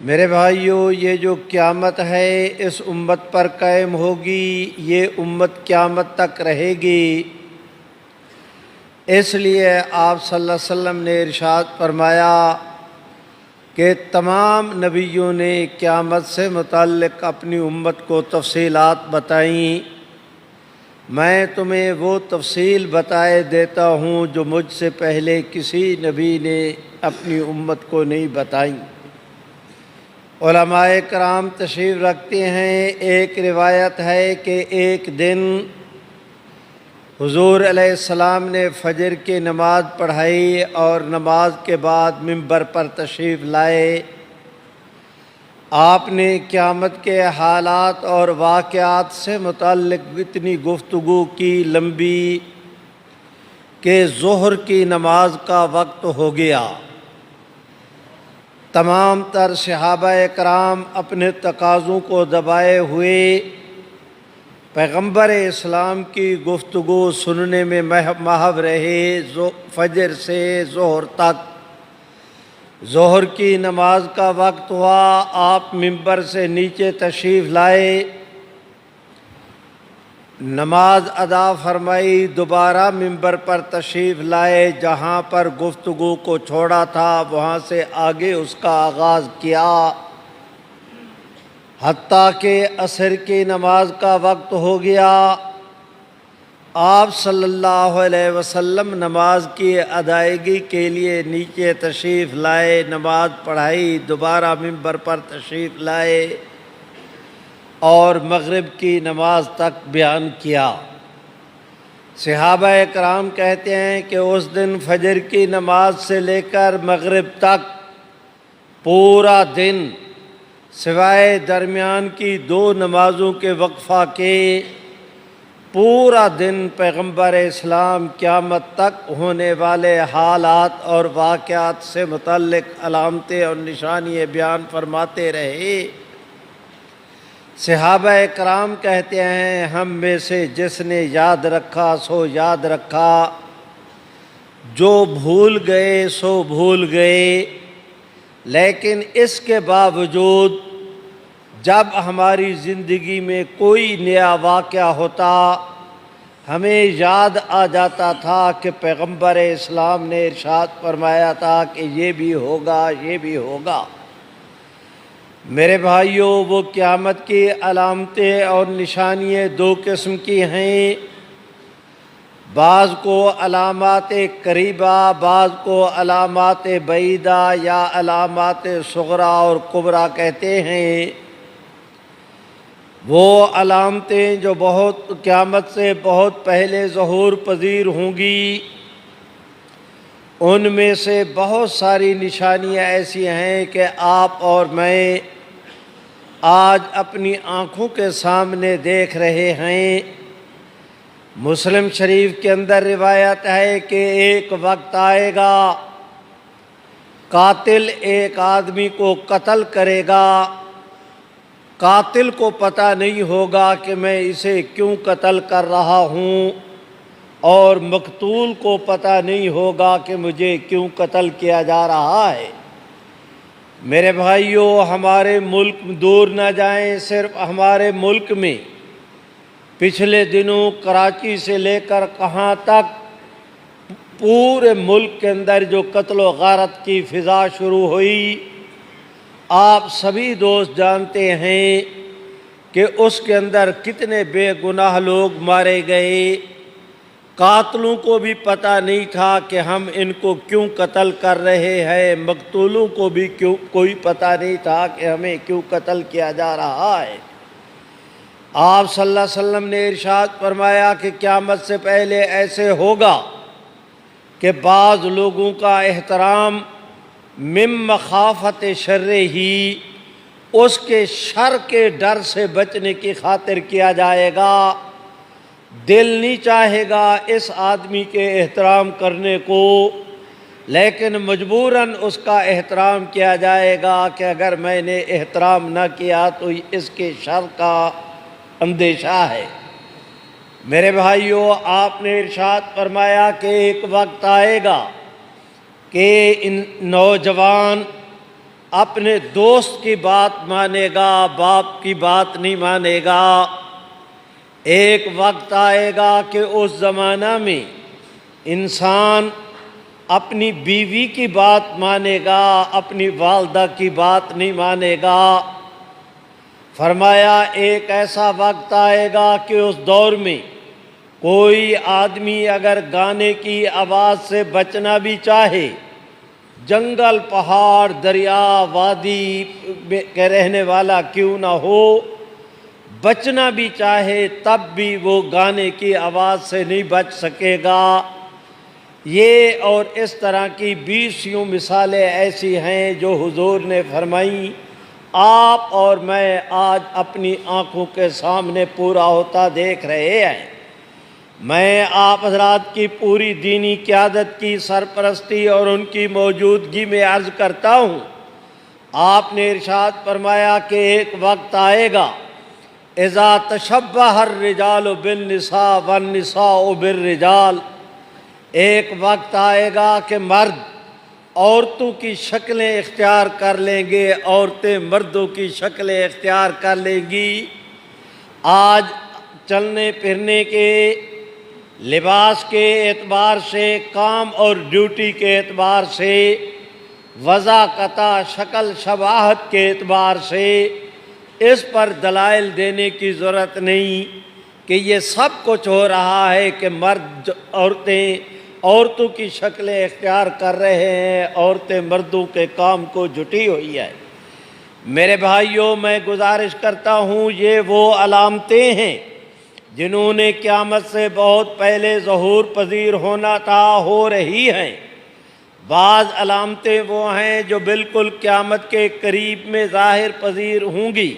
میرے بھائیو، یہ جو قیامت ہے اس امت پر قائم ہوگی، یہ امت قیامت تک رہے گی۔ اس لیے آپ صلی اللہ علیہ وسلم نے ارشاد فرمایا کہ تمام نبیوں نے قیامت سے متعلق اپنی امت کو تفصیلات بتائیں۔ میں تمہیں وہ تفصیل بتائے دیتا ہوں جو مجھ سے پہلے کسی نبی نے اپنی امت کو نہیں بتائیں۔ علماء کرام تشریف رکھتے ہیں، ایک روایت ہے کہ ایک دن حضور علیہ السلام نے فجر کی نماز پڑھائی اور نماز کے بعد منبر پر تشریف لائے۔ آپ نے قیامت کے حالات اور واقعات سے متعلق اتنی گفتگو کی لمبی کہ ظہر کی نماز کا وقت ہو گیا۔ تمام تر صحابہ کرام اپنے تقاضوں کو دبائے ہوئے پیغمبر اسلام کی گفتگو سننے میں محو رہے۔ فجر سے ظہر تک، ظہر کی نماز کا وقت ہوا، آپ منبر سے نیچے تشریف لائے، نماز ادا فرمائی، دوبارہ منبر پر تشریف لائے، جہاں پر گفتگو کو چھوڑا تھا وہاں سے آگے اس کا آغاز کیا، حتیٰ کہ عصر کی نماز کا وقت ہو گیا۔ آپ صلی اللہ علیہ وسلم نماز کی ادائیگی کے لیے نیچے تشریف لائے، نماز پڑھائی، دوبارہ منبر پر تشریف لائے اور مغرب کی نماز تک بیان کیا۔ صحابہ کرام کہتے ہیں کہ اس دن فجر کی نماز سے لے کر مغرب تک پورا دن سوائے درمیان کی 2 نمازوں کے وقفہ کے پورا دن پیغمبر اسلام قیامت تک ہونے والے حالات اور واقعات سے متعلق علامتیں اور نشانیاں بیان فرماتے رہے۔ صحابہ کرام کہتے ہیں ہم میں سے جس نے یاد رکھا سو یاد رکھا، جو بھول گئے سو بھول گئے، لیکن اس کے باوجود جب ہماری زندگی میں کوئی نیا واقعہ ہوتا ہمیں یاد آ جاتا تھا کہ پیغمبر اسلام نے ارشاد فرمایا تھا کہ یہ بھی ہوگا، یہ بھی ہوگا۔ میرے بھائیوں، وہ قیامت کی علامتیں اور نشانیاں 2 قسم کی ہیں، بعض کو علامات قریبہ، بعض کو علامات بعیدہ یا علامات صغریٰ اور کبریٰ کہتے ہیں۔ وہ علامتیں جو قیامت سے بہت پہلے ظہور پذیر ہوں گی، ان میں سے بہت ساری نشانیاں ایسی ہیں کہ آپ اور میں آج اپنی آنکھوں کے سامنے دیکھ رہے ہیں۔ مسلم شریف کے اندر روایت ہے کہ ایک وقت آئے گا، قاتل ایک آدمی کو قتل کرے گا، قاتل کو پتہ نہیں ہوگا کہ میں اسے کیوں قتل کر رہا ہوں، اور مقتول کو پتہ نہیں ہوگا کہ مجھے کیوں قتل کیا جا رہا ہے۔ میرے بھائیوں، ہمارے ملک دور نہ جائیں، صرف ہمارے ملک میں پچھلے دنوں کراچی سے لے کر کہاں تک پورے ملک کے اندر جو قتل و غارت کی فضا شروع ہوئی، آپ سبھی دوست جانتے ہیں کہ اس کے اندر کتنے بے گناہ لوگ مارے گئے۔ قاتلوں کو بھی پتہ نہیں تھا کہ ہم ان کو کیوں قتل کر رہے ہیں، مقتولوں کو بھی کوئی پتہ نہیں تھا کہ ہمیں کیوں قتل کیا جا رہا ہے۔ آپ صلی اللہ علیہ وسلم نے ارشاد فرمایا کہ قیامت سے پہلے ایسے ہوگا کہ بعض لوگوں کا احترام من مخافت شر ہی، اس کے شر کے ڈر سے بچنے کی خاطر کیا جائے گا۔ دل نہیں چاہے گا اس آدمی کے احترام کرنے کو، لیکن مجبوراً اس کا احترام کیا جائے گا کہ اگر میں نے احترام نہ کیا تو اس کے شر کا اندیشہ ہے۔ میرے بھائیوں، آپ نے ارشاد فرمایا کہ ایک وقت آئے گا کہ ان نوجوان اپنے دوست کی بات مانے گا، باپ کی بات نہیں مانے گا۔ ایک وقت آئے گا کہ اس زمانہ میں انسان اپنی بیوی کی بات مانے گا، اپنی والدہ کی بات نہیں مانے گا۔ فرمایا ایک ایسا وقت آئے گا کہ اس دور میں کوئی آدمی اگر گانے کی آواز سے بچنا بھی چاہے، جنگل، پہاڑ، دریا، وادی کے رہنے والا کیوں نہ ہو، بچنا بھی چاہے تب بھی وہ گانے کی آواز سے نہیں بچ سکے گا۔ یہ اور اس طرح کی 20 مثالیں ایسی ہیں جو حضور نے فرمائیں، آپ اور میں آج اپنی آنکھوں کے سامنے پورا ہوتا دیکھ رہے ہیں۔ میں آپ حضرات کی پوری دینی قیادت کی سرپرستی اور ان کی موجودگی میں عرض کرتا ہوں، آپ نے ارشاد فرمایا کہ ایک وقت آئے گا اذا تشبہ الرجال بالنساء والنساء بالرجال، ایک وقت آئے گا کہ مرد عورتوں کی شکلیں اختیار کر لیں گے، عورتیں مردوں کی شکلیں اختیار کر لیں گی۔ آج چلنے پھرنے کے، لباس کے اعتبار سے، کام اور ڈیوٹی کے اعتبار سے، وضاقتہ شکل شباہت کے اعتبار سے اس پر دلائل دینے کی ضرورت نہیں کہ یہ سب کچھ ہو رہا ہے کہ مرد عورتوں کی شکلیں اختیار کر رہے ہیں، عورتیں مردوں کے کام کو جھٹی ہوئی ہے۔ میرے بھائیوں، میں گزارش کرتا ہوں، یہ وہ علامتیں ہیں جنہوں نے قیامت سے بہت پہلے ظہور پذیر ہونا تھا، ہو رہی ہیں۔ بعض علامتیں وہ ہیں جو بالکل قیامت کے قریب میں ظاہر پذیر ہوں گی۔